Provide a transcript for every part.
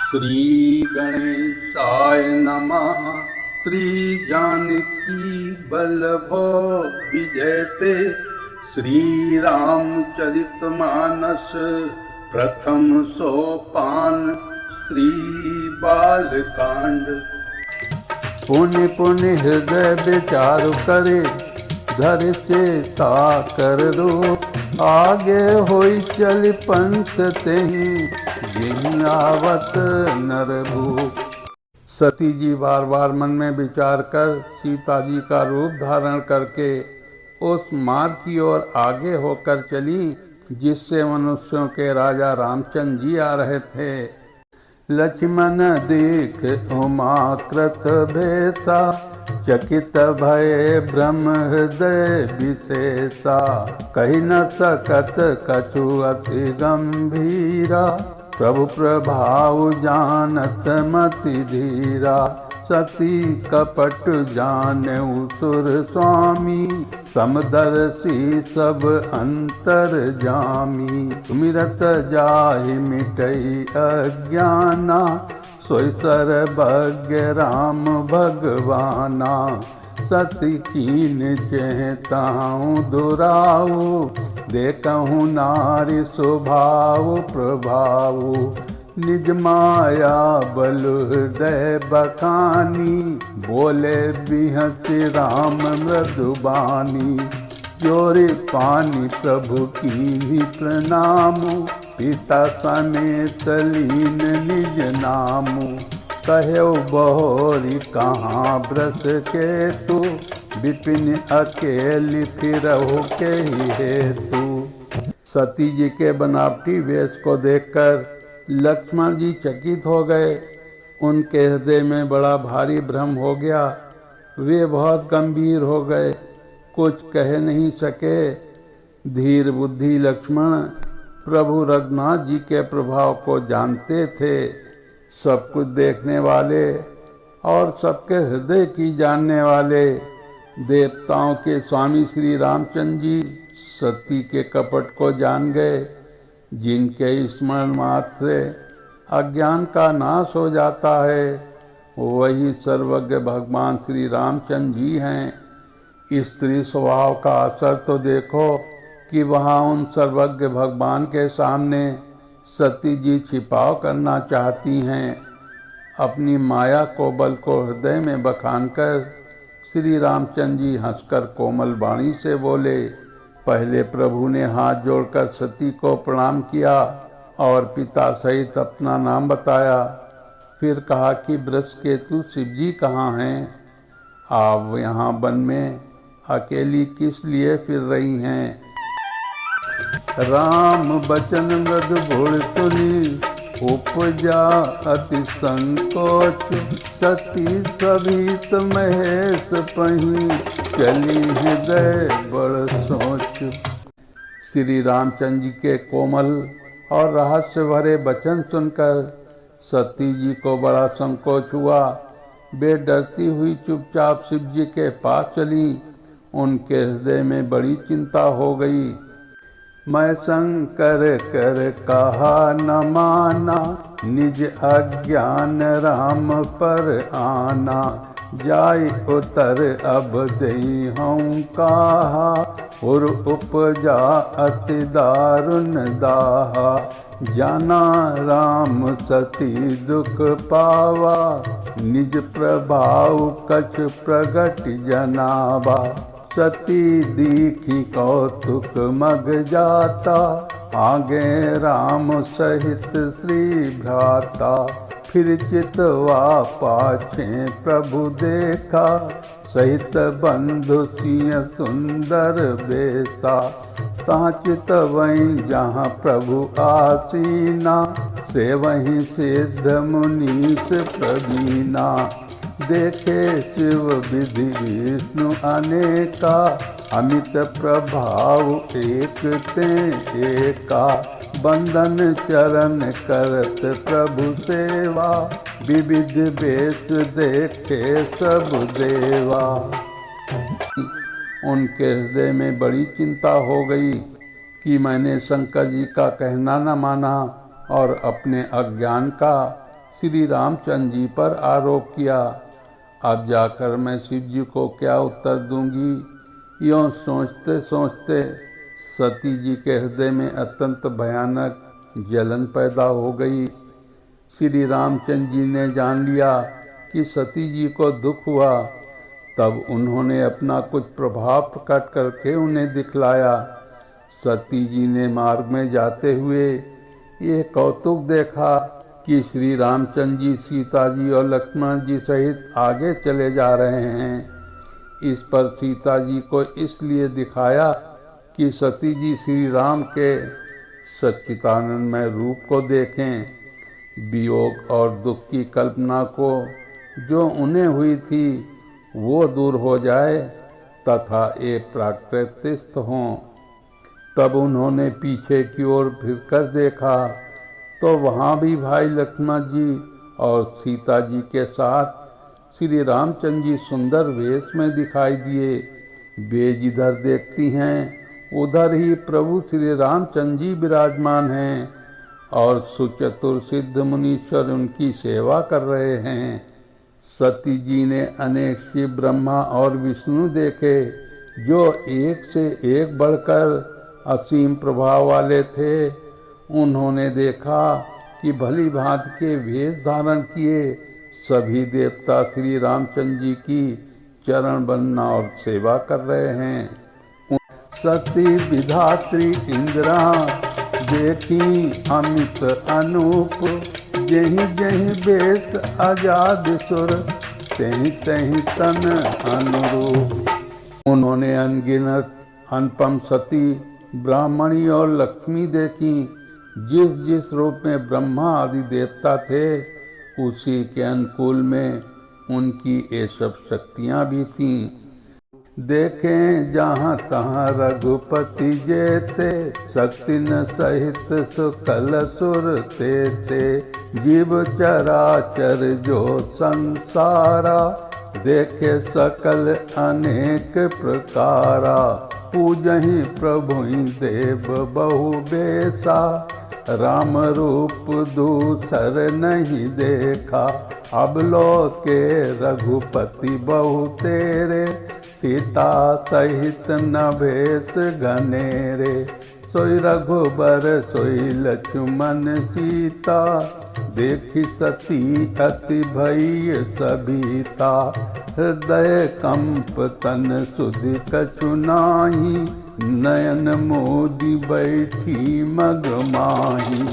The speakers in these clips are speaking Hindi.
श्री गणेशाय नमः। त्रिजानकी बल्लभो विजयते। श्री रामचरितमानस प्रथम सोपान। श्री बालकांड। पुण्य पुण्य हृदय विचार करे, धर से ताकर रूप। आगे होई चल पंथ तेहि, जेहि आवत नर भूप। सती जी बार बार मन में विचार कर सीता जी का रूप धारण करके उस मार्ग की ओर आगे होकर चली जिससे मनुष्यों के राजा रामचंद्र जी आ रहे थे। लक्ष्मण देख उमाकृत भेसा, चकित भय ब्रह्म हृदय विशेषा। कही न सकत कछु अति गंभीरा, प्रभु प्रभाव जानत मति धीरा। सती कपट जानेउ सुर स्वामी, समदर्शी सब अंतर जामी। सुमिरत जाहि मिटई अज्ञाना, सोई सर्वज्ञ राम भगवाना। सती कीन चेताऊं दुराऊ, देखूं नारी स्वभाव प्रभाव। निज माया बल हृदय बखानी, बोले बिहसी राम मृदुबानी। जोरे पानी प्रभु की ही प्रणामु, पिता समेत लीन निज नामु। कहो बहोरी कहाँ ब्रस के तू, विपिन अकेली फिरहु के ही हेतु। सती जी के बनावटी वेश को देखकर लक्ष्मण जी चकित हो गए। उनके हृदय में बड़ा भारी भ्रम हो गया। वे बहुत गंभीर हो गए, कुछ कह नहीं सके। धीर बुद्धि लक्ष्मण प्रभु रघुनाथ जी के प्रभाव को जानते थे। सब कुछ देखने वाले और सबके हृदय की जानने वाले देवताओं के स्वामी श्री रामचंद्र जी सती के कपट को जान गए। जिनके स्मरण मात्र से अज्ञान का नाश हो जाता है, वही सर्वज्ञ भगवान श्री रामचंद्र जी हैं। स्त्री स्वभाव का असर तो देखो कि वहाँ उन सर्वज्ञ भगवान के सामने सती जी छिपाव करना चाहती हैं। अपनी माया को बल को हृदय में बखानकर श्री रामचंद्र जी हंसकर कोमल वाणी से बोले। पहले प्रभु ने हाथ जोड़कर सती को प्रणाम किया और पिता सहित अपना नाम बताया। फिर कहा कि वृषकेतु शिव जी कहाँ हैं? आप यहाँ वन में अकेली किस लिए फिर रही हैं? राम बचन मृदु भुड़ सुनी, उपजा अति संकोच। सती सभीत महेश पही, चली हृदय बड़ सोच। श्री रामचंद्र जी के कोमल और रहस्य भरे वचन सुनकर सती जी को बड़ा संकोच हुआ। वे डरती हुई चुपचाप शिव जी के पास चली। उनके हृदय में बड़ी चिंता हो गई। मैं शंकर कर कहा न माना, निज अज्ञान राम पर आना। जाय उतर अब दई हूँ कहा, और उपजा अति दारुण दाहा। जाना राम सती दुख पावा, निज प्रभाव कछ प्रगट जनावा। सती दीखी कौतुक मग जाता, आगे राम सहित श्री भ्राता। फिर चितवा पाछे प्रभु देखा, सहित बंधु सिंह सुंदर बेसा। तहाँ चितवहीं जहाँ प्रभु आसीना, से वहीं सिद्ध मुनीष प्रवीणा। देखे शिव विधि विष्णु अनेका, अमित प्रभाव एक ते एका। बंदन चरण करत प्रभु सेवा, विविध वेश देखे सब देवा। उनके हृदय में बड़ी चिंता हो गई कि मैंने शंकर जी का कहना न माना और अपने अज्ञान का श्री रामचंद्र जी पर आरोप किया। अब जाकर मैं शिव जी को क्या उत्तर दूंगी। यूँ सोचते सोचते सती जी के हृदय में अत्यंत भयानक जलन पैदा हो गई। श्री रामचंद्र जी ने जान लिया कि सती जी को दुख हुआ। तब उन्होंने अपना कुछ प्रभाव प्रकट करके उन्हें दिखलाया। सती जी ने मार्ग में जाते हुए ये कौतुक देखा कि श्री रामचंद्र जी सीता जी और लक्ष्मण जी सहित आगे चले जा रहे हैं। इस पर सीता जी को इसलिए दिखाया कि सती जी श्री राम के सच्चिदानंदमय रूप को देखें, वियोग और दुख की कल्पना को जो उन्हें हुई थी वो दूर हो जाए तथा एक प्राकृतिस्थ हों। तब उन्होंने पीछे की ओर फिरकर देखा तो वहाँ भी भाई लक्ष्मण जी और सीता जी के साथ श्री रामचंद्र जी सुंदर वेश में दिखाई दिए। वे जिधर देखती हैं उधर ही प्रभु श्री रामचंद्र जी विराजमान हैं और सुचतुर सिद्ध मुनीश्वर उनकी सेवा कर रहे हैं। सती जी ने अनेक शिव, ब्रह्मा और विष्णु देखे जो एक से एक बढ़कर असीम प्रभाव वाले थे। उन्होंने देखा कि भली भांति के वेश धारण किए सभी देवता श्री रामचंद्र जी की चरण वंदना और सेवा कर रहे हैं। सती विधात्री इंद्रा देखी अमित अनूप, जहीं जहीं बेस आजाद सुर, तहीं तहीं तन अनुरूप। उन्होंने अनगिनत अनुपम सती, ब्राह्मणी और लक्ष्मी देखी। जिस जिस रूप में ब्रह्मा आदि देवता थे उसी के अनुकूल में उनकी ये सब शक्तियाँ भी थीं। देखें जहाँ तहाँ रघुपति जेते, शक्ति न सहित सुकल सुर तेते। जीव चराचर जो संसारा, देखे सकल अनेक प्रकारा। पूजहि प्रभु देव बहु बेसा, राम रूप दूसर नहीं देखा। अब लो के रघुपति बहु तेरे, सीता सहित न भेष घनेरे। सोई रघुबर सोई लक्ष्मण सीता, देखी सती अति भय सभीता। हृदय कंप तन सुधि कछु नाही, नयन मोदी बैठी मग माही।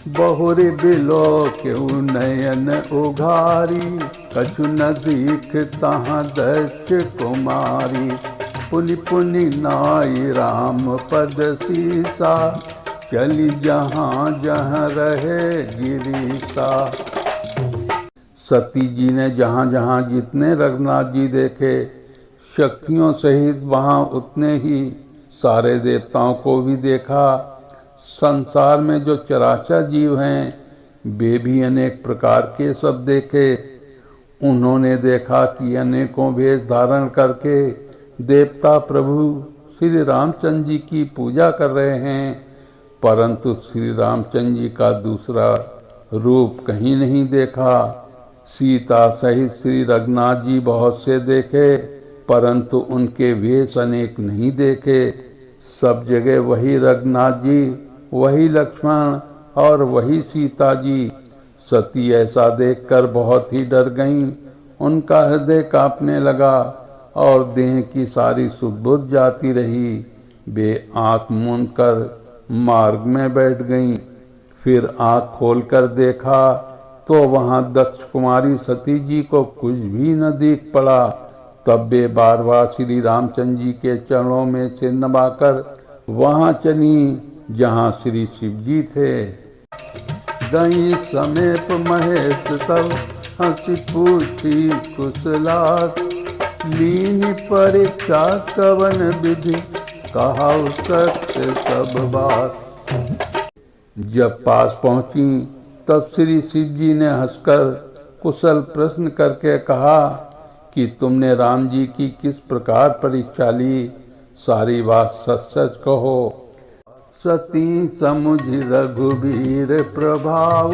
बहुरी बिलो क्यों नयन उघारी, कछु न दीख तहाँ दक्ष कुमारी। पुनि पुनि नाई राम पद सीसा, चली जहाँ जहाँ रहे गिरीसा। सती जी ने जहाँ जहाँ जितने रघुनाथ जी देखे शक्तियों सहित वहाँ उतने ही सारे देवताओं को भी देखा। संसार में जो चराचर जीव हैं वे भी अनेक प्रकार के सब देखे। उन्होंने देखा कि अनेकों वेश धारण करके देवता प्रभु श्री रामचंद्र जी की पूजा कर रहे हैं, परंतु श्री रामचंद्र जी का दूसरा रूप कहीं नहीं देखा। सीता सहित श्री रघुनाथ जी बहुत से देखे, परंतु उनके वेश अनेक नहीं देखे। सब जगह वही रघुनाथ जी, वही लक्ष्मण और वही सीता जी। सती ऐसा देखकर बहुत ही डर गईं। उनका हृदय कांपने लगा और देह की सारी सुध-बुध जाती रही। वे आँख मूंद कर मार्ग में बैठ गईं। फिर आँख खोलकर देखा तो वहाँ दक्ष कुमारी सती जी को कुछ भी न दिख पड़ा। तब वे बार बार श्री रामचंद्र जी के चरणों में सिर नवाकर वहाँ चली जहाँ श्री शिव जी थे। गई समीप महेश तब, हंसी पूछी कुशलास। लीन परीक्षा कवन विधि, कहा सत्य सब बात। जब पास पहुँची तब श्री शिव जी ने हंसकर कुशल प्रश्न करके कहा कि तुमने राम जी की किस प्रकार परीक्षा ली, सारी बात सच सच कहो। सती समुझ रघुबीर प्रभाव,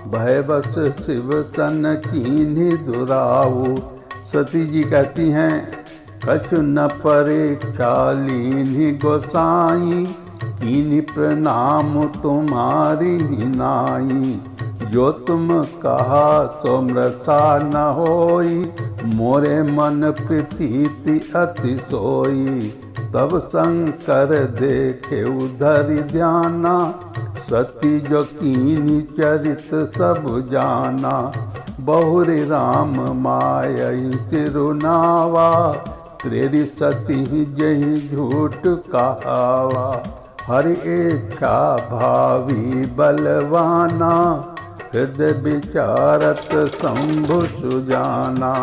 भयवश शिव सन कीन्हि दुराऊ। सती जी कहती हैं, कछु न परीक्षा लीन्हि गोसाई, कीन्हि प्रणाम तुम्हारी नाई। जो तुम कहा सो मृषा न होई, मोरे मन प्रीति अति सोई। तब शंकर देखे उधरि ध्याना, सती जो कीन्हि चरित सब जाना। बहुरी राम मायई तिरुनावा, तेरी सती जही झूठ कहावा। हरि इच्छा भावी बलवाना, हृदय विचारत शंभु सुजाना।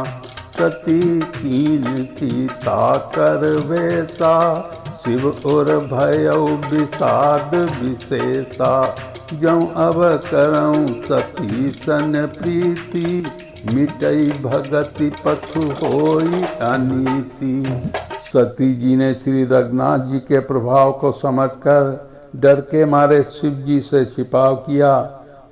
सती कीन सीता कर वैसा, शिव उर भयउ विषाद विशेषा। जऊँ अब करऊँ सती सन प्रीति, मिटई भगति पथु होई अनीति। सती जी ने श्री रघुनाथ जी के प्रभाव को समझकर डर के मारे शिव जी से छिपाव किया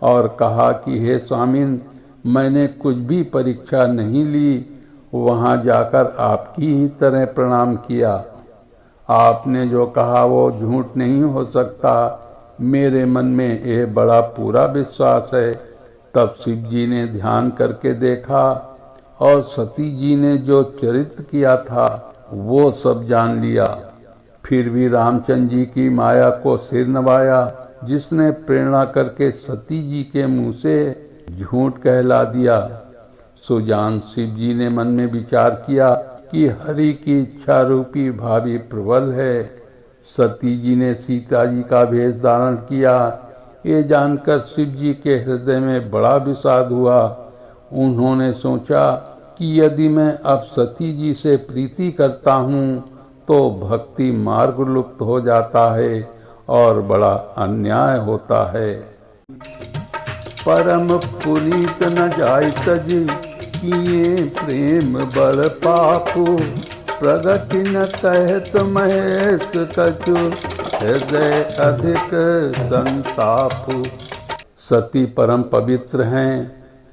और कहा कि हे स्वामिन, मैंने कुछ भी परीक्षा नहीं ली, वहाँ जाकर आपकी ही तरह प्रणाम किया। आपने जो कहा वो झूठ नहीं हो सकता, मेरे मन में यह बड़ा पूरा विश्वास है। तब शिव जी ने ध्यान करके देखा और सती जी ने जो चरित्र किया था वो सब जान लिया। फिर भी रामचंद्र जी की माया को सिर नवाया, जिसने प्रेरणा करके सती जी के मुंह से झूठ कहला दिया। सुजान शिव जी ने मन में विचार किया कि हरि की इच्छा रूपी भावी प्रबल है। सती जी ने सीता जी का भेष धारण किया। ये जानकर शिव जी के हृदय में बड़ा विषाद हुआ। उन्होंने सोचा कि यदि मैं अब सती जी से प्रीति करता हूँ तो भक्ति मार्ग लुप्त हो जाता है और बड़ा अन्याय होता है। परम पुनीत न जाय तजी, किए प्रेम बड़ पापू। प्रगति न कहत महेश कछु, हृदय अधिक संतापु। सती परम पवित्र हैं,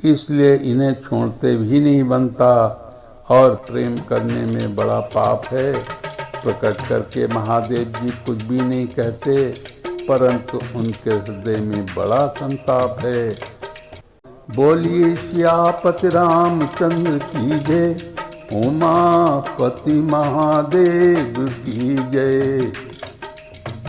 इसलिए इन्हें छोड़ते भी नहीं बनता और प्रेम करने में बड़ा पाप है। प्रकट करके महादेव जी कुछ भी नहीं कहते, परंतु उनके हृदय में बड़ा संताप है। बोलिए सियापति रामचंद्र की जय, उमापति महादेव की जय।